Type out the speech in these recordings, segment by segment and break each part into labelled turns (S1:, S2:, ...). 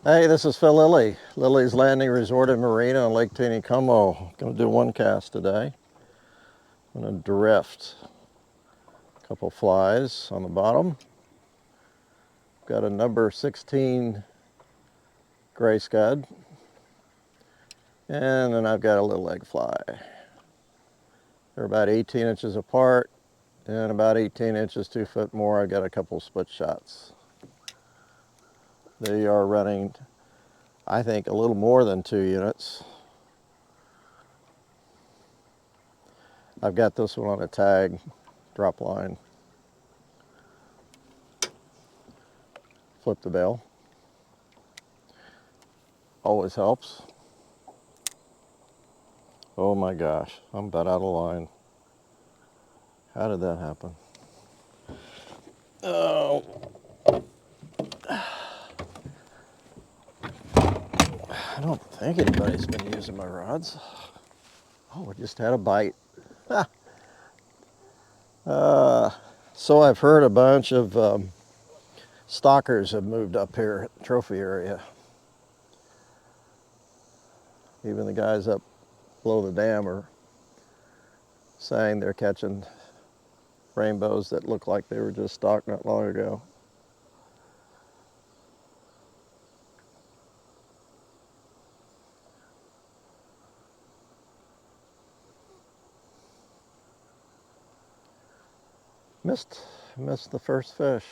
S1: Hey, this is Phil Lilley, Lilley's Landing Resort and Marina on Lake Taneycomo. Going to do one cast today. I'm going to drift a couple flies on the bottom. Got a number 16 gray scud, and then I've got a little egg fly. They're about 18 inches apart, and about 18 inches, 2 foot more. I've got a couple split shots. They are running, I think, a little more than 2 units. I've got this one on a tag drop line. Flip the bail. Always helps. Oh my gosh, I'm about out of line. How did that happen? Oh, I don't think anybody's been using my rods. Oh, I just had a bite. So I've heard a bunch of stockers have moved up here at the trophy area. Even the guys up below the dam are saying they're catching rainbows that look like they were just stocked not long ago. Missed the first fish.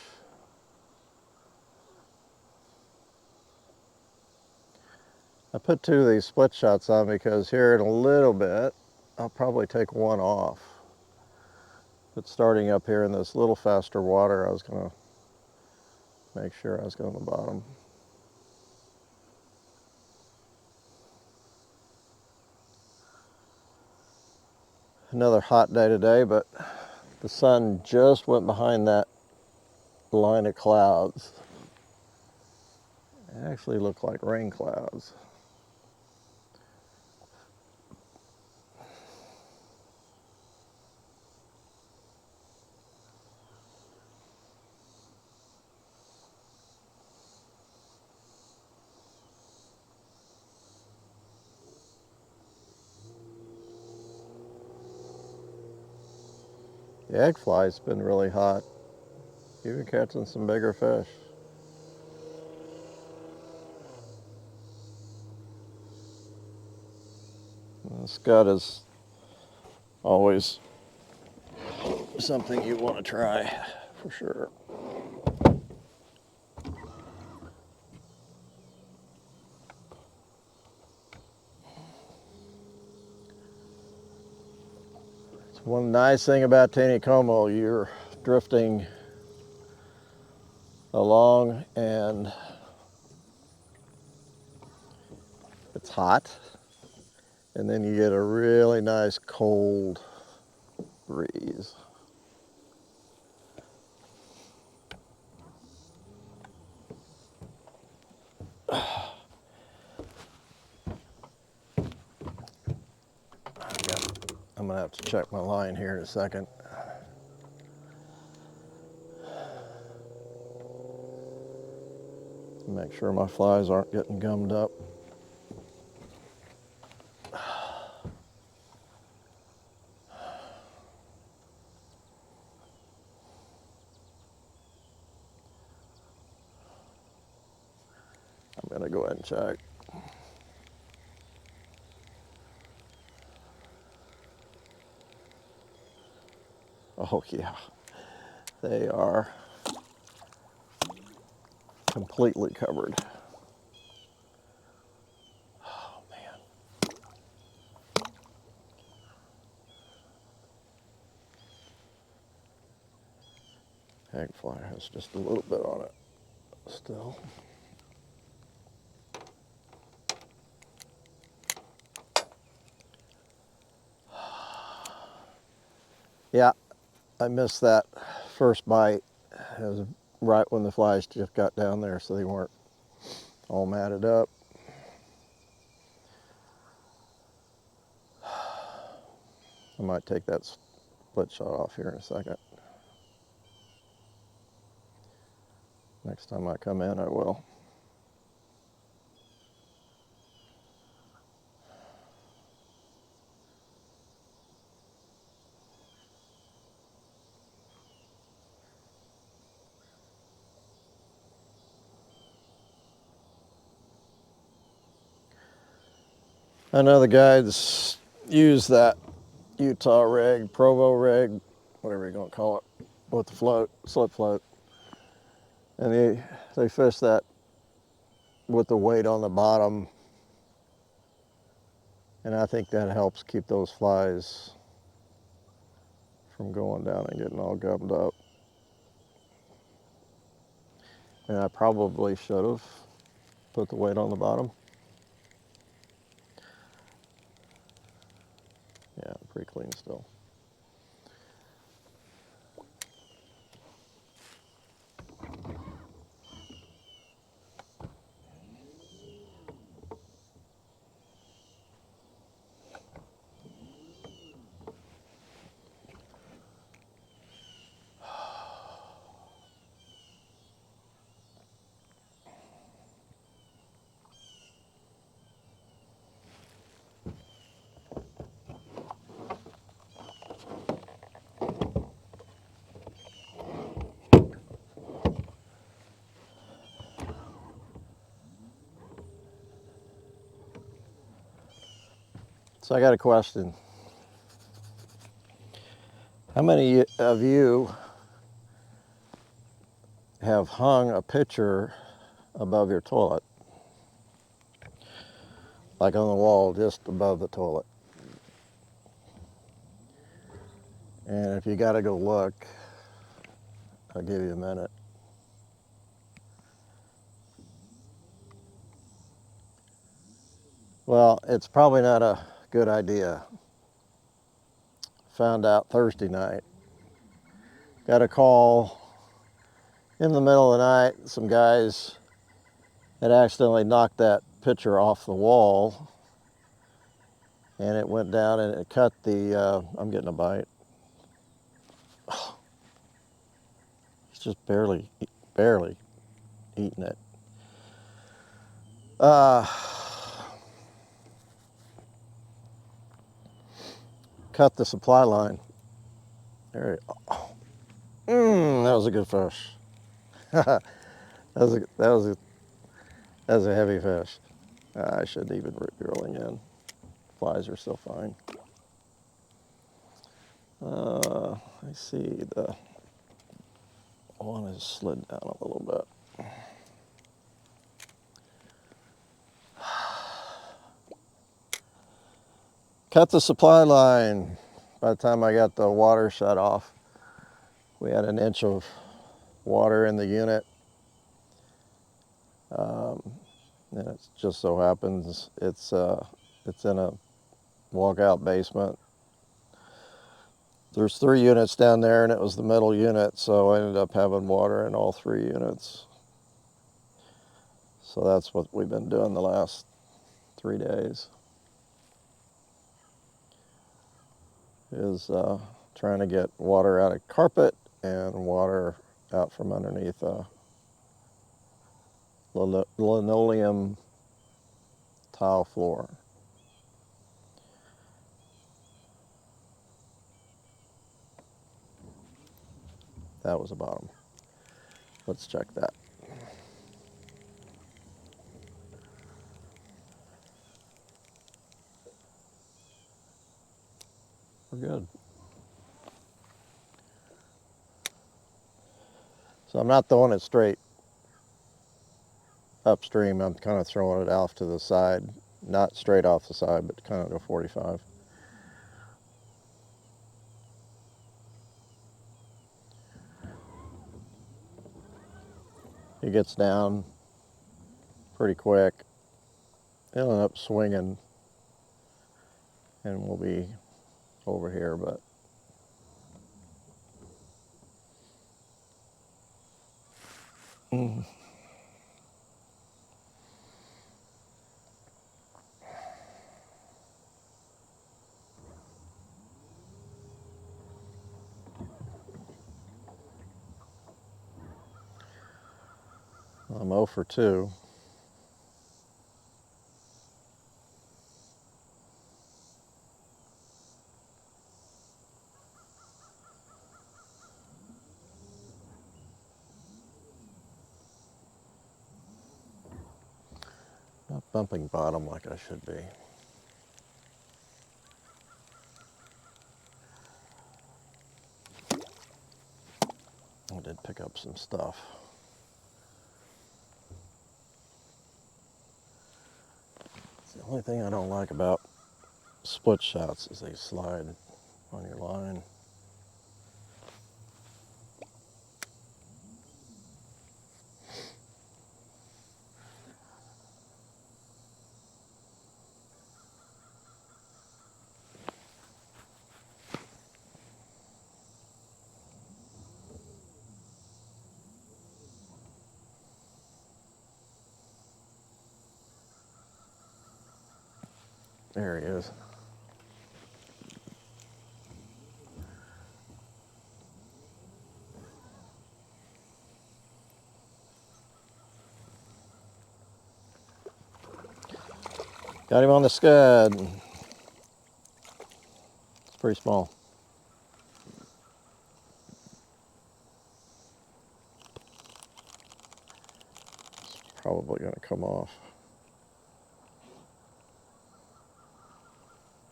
S1: I put 2 of these split shots on because here in a little bit, I'll probably take one off. But starting up here in this little faster water, I was going to make sure I was going to the bottom. Another hot day today, but the sun just went behind that line of clouds. It actually looked like rain clouds. The egg fly's been really hot, even catching some bigger fish. The scud is always something you want to try, for sure. It's one nice thing about Taneycomo, you're drifting along and it's hot, and then you get a really nice cold breeze. I'm gonna have to check my line here in a second. Make sure my flies aren't getting gummed up. I'm gonna go ahead and check. Oh yeah, they are completely covered. Oh man. Egg fly has just a little bit on it still. Yeah, I missed that first bite. It was right when the flies just got down there, so they weren't all matted up. I might take that split shot off here in a second. Next time I come in, I will. I know the guys use that Utah rig, Provo rig, whatever you're gonna call it, with the float, slip float. And they fish that with the weight on the bottom. And I think that helps keep those flies from going down and getting all gummed up. And I probably should have put the weight on the bottom. Yeah, pretty clean still. So I got a question. How many of you have hung a pitcher above your toilet? Like on the wall just above the toilet. And if you gotta go look, I'll give you a minute. Well, it's probably not a good idea. Found out Thursday night. Got a call in the middle of the night. Some guys had accidentally knocked that pitcher off the wall, and it went down and it cut the, I'm getting a bite. It's just barely eating it. Cut the supply line. There, that was a good fish. that was a heavy fish. I shouldn't even be reeling in. Flies are still fine. I see the one has slid down a little bit. Cut the supply line. By the time I got the water shut off, we had an inch of water in the unit. And it just so happens it's in a walkout basement. There's 3 units down there, and it was the middle unit, so I ended up having water in all 3 units. So that's what we've been doing the last 3 days. Is trying to get water out of carpet and water out from underneath linoleum tile floor. That was a bottom. Let's check that. We're good. So I'm not throwing it straight upstream. I'm kind of throwing it off to the side, not straight off the side, but kind of to 45. He gets down pretty quick. He'll end up swinging, and we'll be over here, but I'm 0 for 2. Not bumping bottom like I should be. pick up some stuff. It's the only thing I don't like about split shots is they slide on your line. There he is. Got him on the scud. It's pretty small. It's probably going to come off.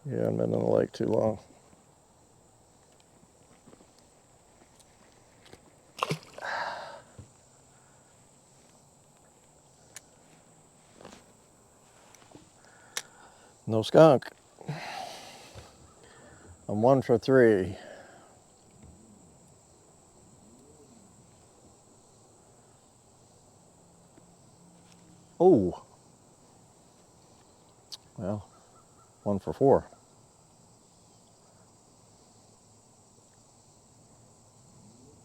S1: Yeah, I've been in the lake too long. No skunk. I'm 1 for 3. Oh. Well, 1 for 4.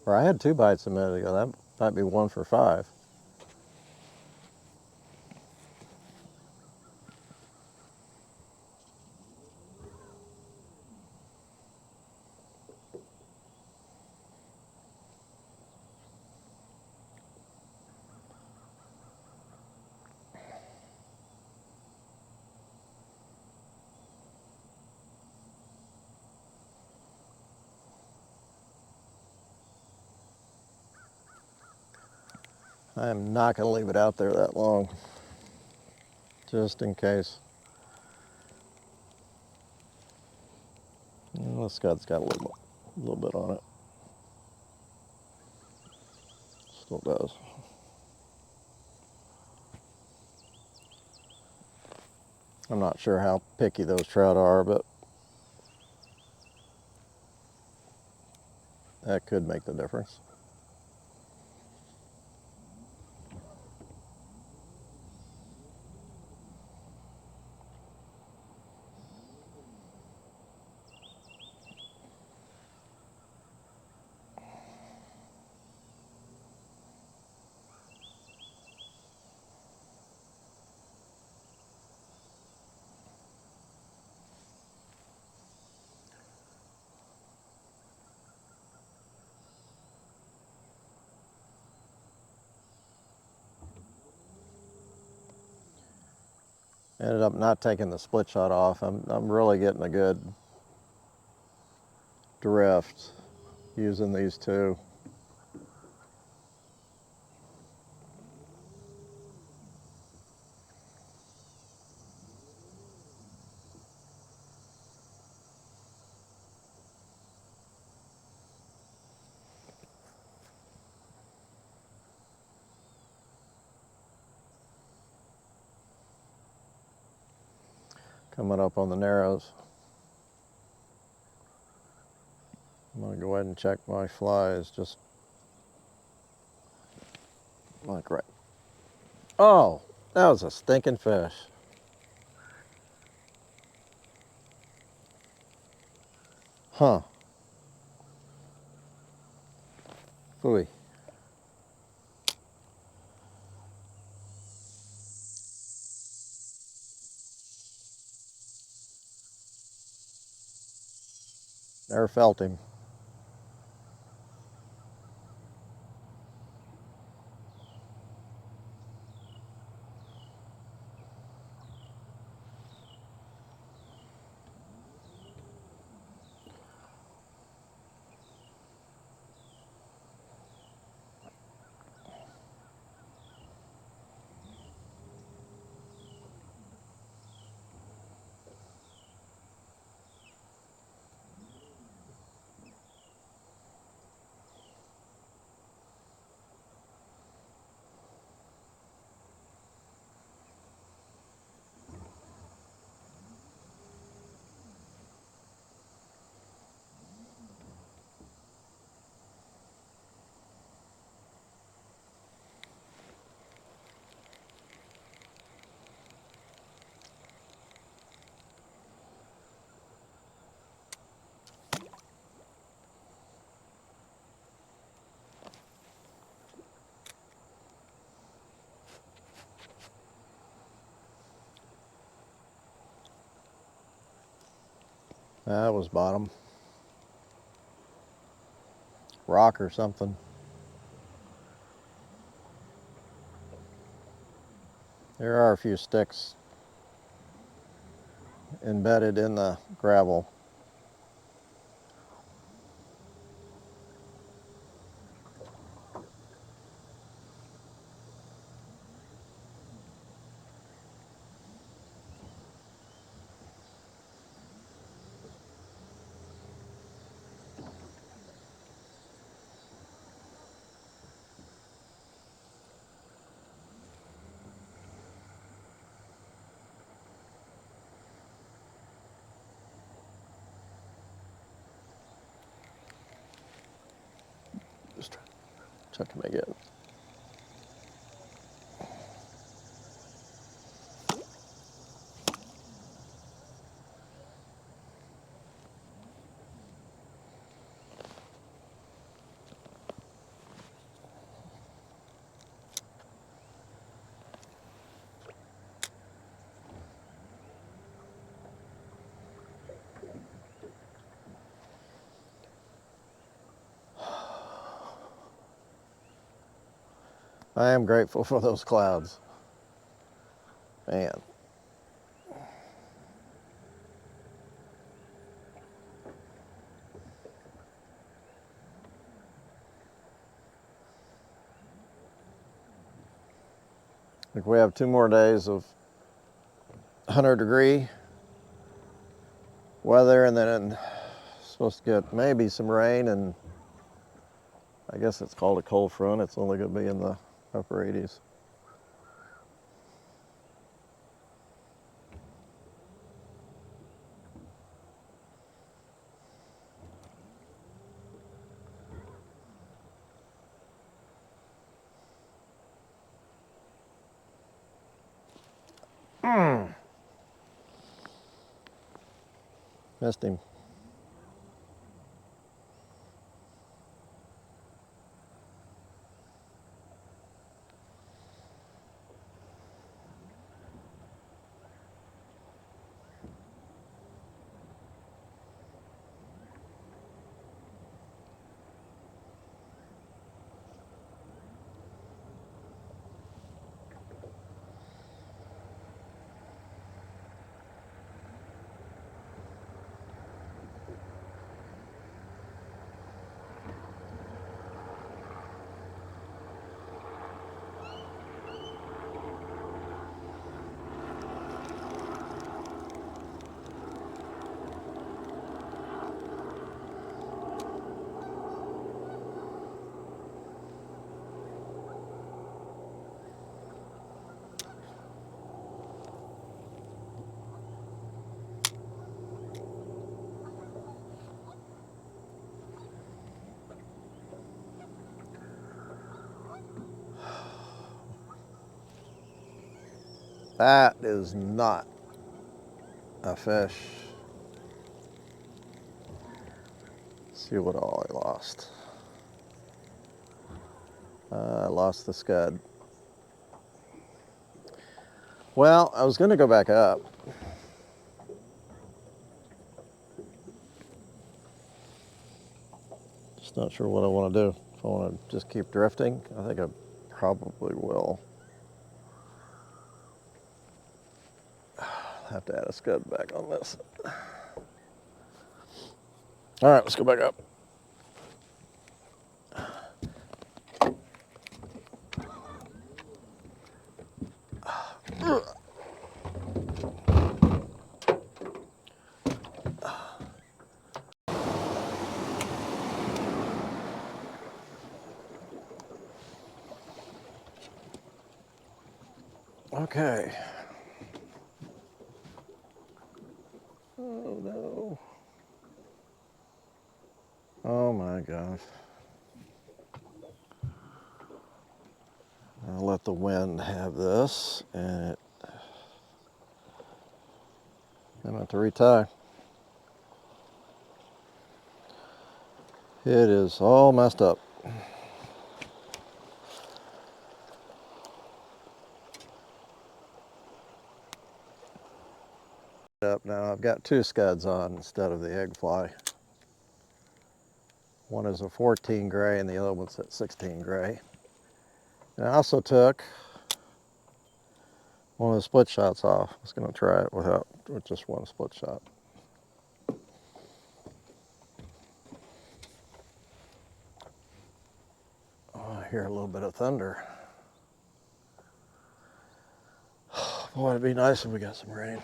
S1: Or I had 2 bites a minute ago. That might be 1 for 5. I am not going to leave it out there that long, just in case. Well, the scud's got a little bit on it. Still does. I'm not sure how picky those trout are, but that could make the difference. Ended up not taking the split shot off. I'm really getting a good drift using these 2. Coming up on the narrows. I'm going to go ahead and check my flies just like right. Oh, that was a stinking fish. Huh. Phooey. Never felt him. That was bottom. Rock or something. There are a few sticks embedded in the gravel. Just try to make it. I am grateful for those clouds. Man. I think we have 2 more days of 100-degree weather, and then supposed to get maybe some rain, and I guess it's called a cold front. It's only going to be in the upper 80s. Missed him. That is not a fish. Let's see what all I lost. I lost the scud. Well, I was going to go back up. Just not sure what I want to do. If I want to just keep drifting, I think I probably will. I'll have to add a scud back on this. All right, let's go back up. Okay. Oh no. Oh my gosh. I'll let the wind have this, and I'm going to have to retie. It is all messed up. Up now, I've got two scuds on instead of the egg fly. One is a 14 gray and the other one's at 16 gray. And I also took one of the split shots off. I was going to try it with just one split shot. Oh, I hear a little bit of thunder. Boy, it'd be nice if we got some rain.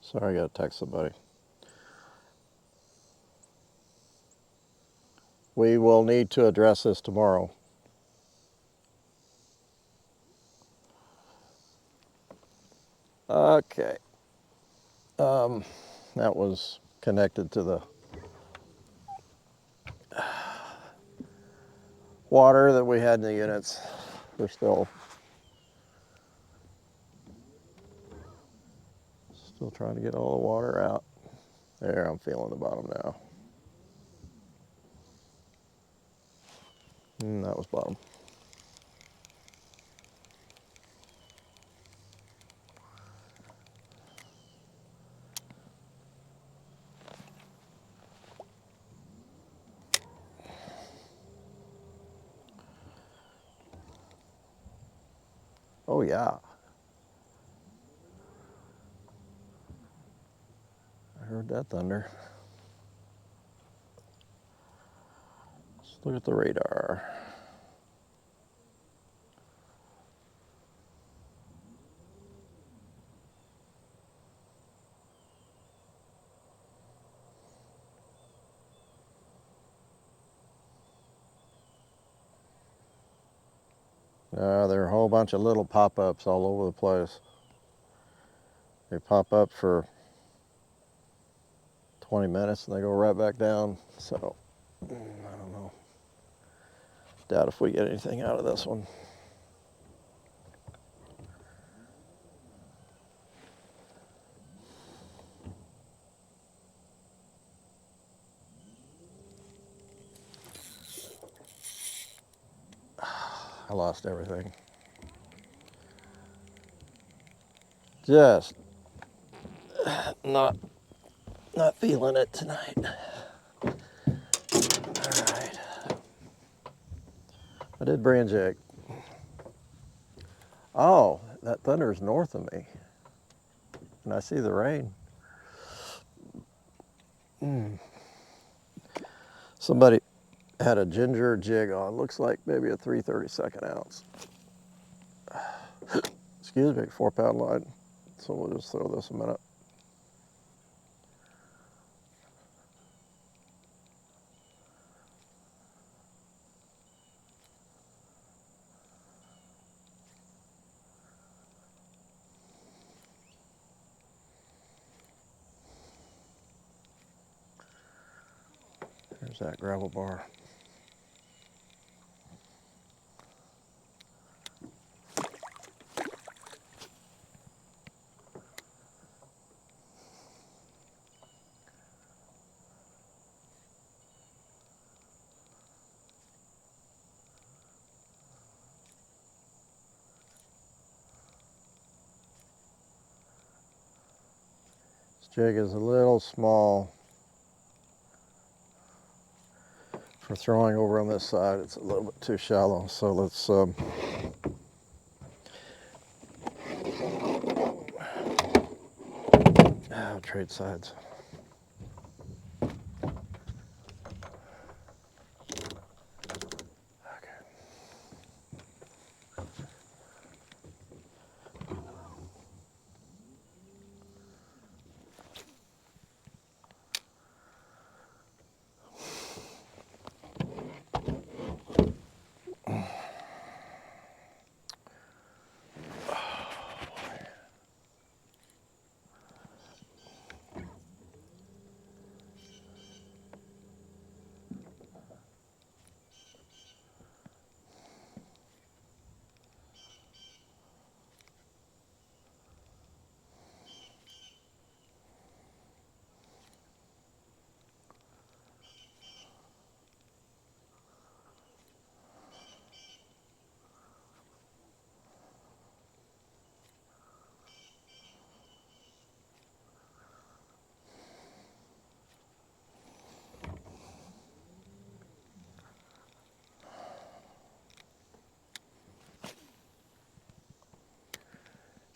S1: Sorry, I got to text somebody. We will need to address this tomorrow. Okay. That was connected to the water that we had in the units. We're still trying to get all the water out. There, I'm feeling the bottom now. That was bottom. Oh yeah. I heard that thunder. Let's look at the radar. There are a whole bunch of little pop-ups all over the place. They pop up for 20 minutes and they go right back down. So, I don't know. Doubt if we get anything out of this one. I lost everything. Just not feeling it tonight. All right. I did brand jig. Oh, that thunder is north of me. And I see the rain. Somebody had a ginger jig on. Looks like maybe a 3/32 ounce. Excuse me, 4-pound line. So we'll just throw this a minute. There's that gravel bar. This jig is a little small for throwing over on this side. It's a little bit too shallow, so let's trade sides.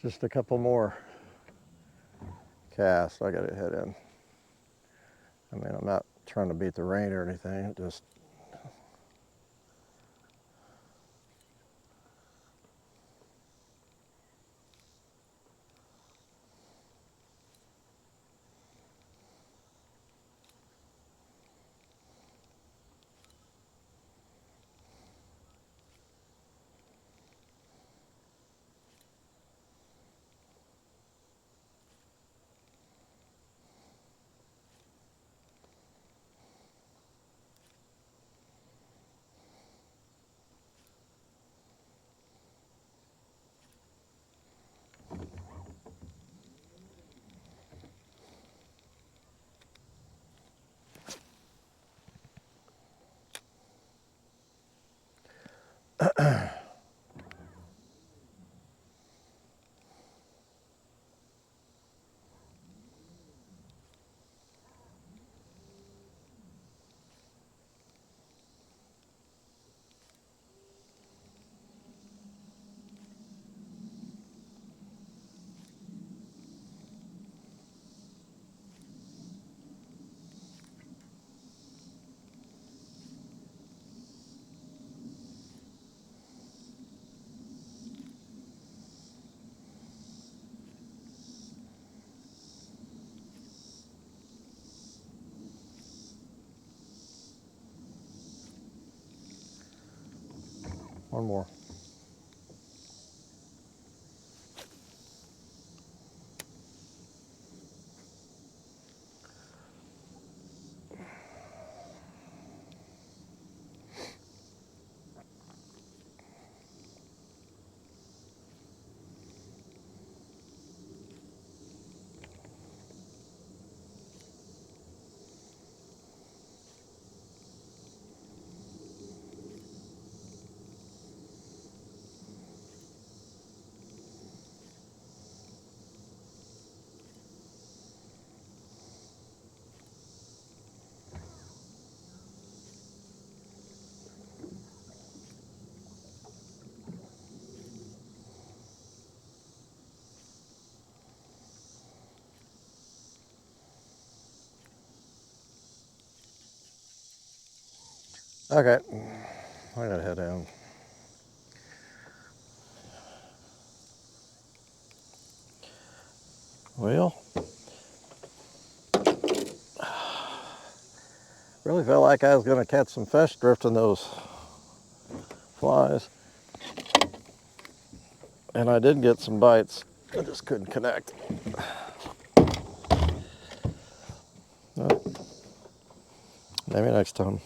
S1: Just a couple more casts I got to head in. I mean, I'm not trying to beat the rain or anything, just one more. Okay, I gotta head in. Well, really felt like I was gonna catch some fish drifting those flies. And I did get some bites. I just couldn't connect. Well, maybe next time.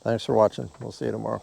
S1: Thanks for watching. We'll see you tomorrow.